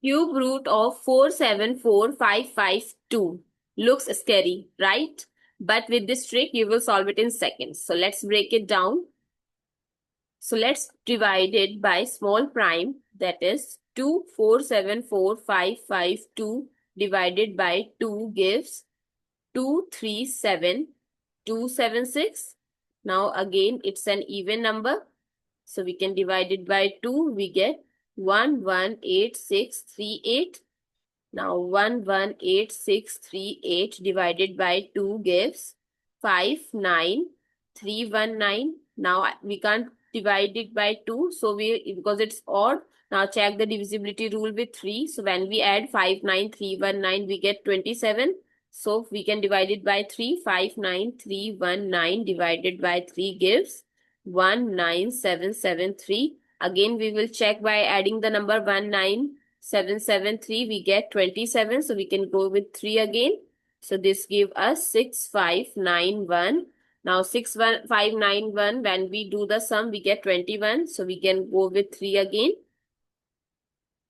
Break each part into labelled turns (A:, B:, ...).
A: Cube root of 474552. Looks scary, right? But with this trick, you will solve it in seconds. So let's break it down. So let's divide it by small prime, that is 2474552 divided by 2 gives 237276. Now again, it's an even number. So we can divide it by 2. We get 118638. Now 118638 divided by 2 gives 59319. Now we can't divide it by 2. So because it's odd. Now check the divisibility rule with 3. So when we add 59319, we get 27. So we can divide it by 3. 59319 divided by 3 gives 19773. Again, we will check by adding the number 19773. We get 27. So we can go with 3 again. So this gives us 6591. Now 6591, when we do the sum, we get 21. So we can go with 3 again.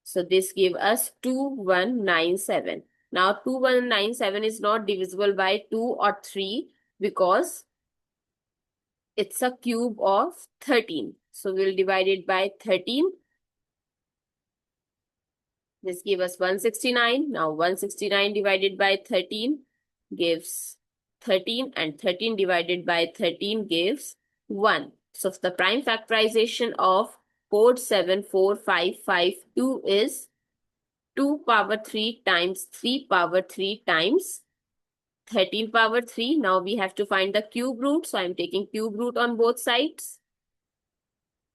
A: So this gives us 2197. Now 2197 is not divisible by 2 or 3 because it's a cube of 13. So we'll divide it by 13. This gives us 169. Now 169 divided by 13 gives 13, and 13 divided by 13 gives 1. So the prime factorization of code 74552 is 2 power 3 times 3 power 3 times 13 power 3. Now we have to find the cube root. So I'm taking cube root on both sides.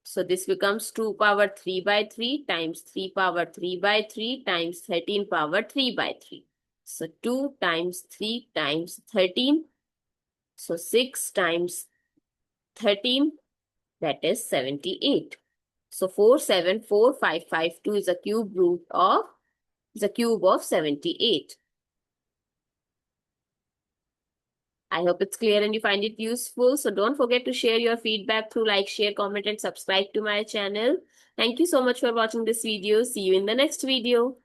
A: So this becomes 2 power 3 by 3 times 3 power 3 by 3 times 13 power 3 by 3. So 2 times 3 times 13. So 6 times 13, that is 78. So 474552 is a cube of 78. I hope it's clear and you find it useful. So don't forget to share your feedback through like, share, comment, and subscribe to my channel. Thank you so much for watching this video. See you in the next video.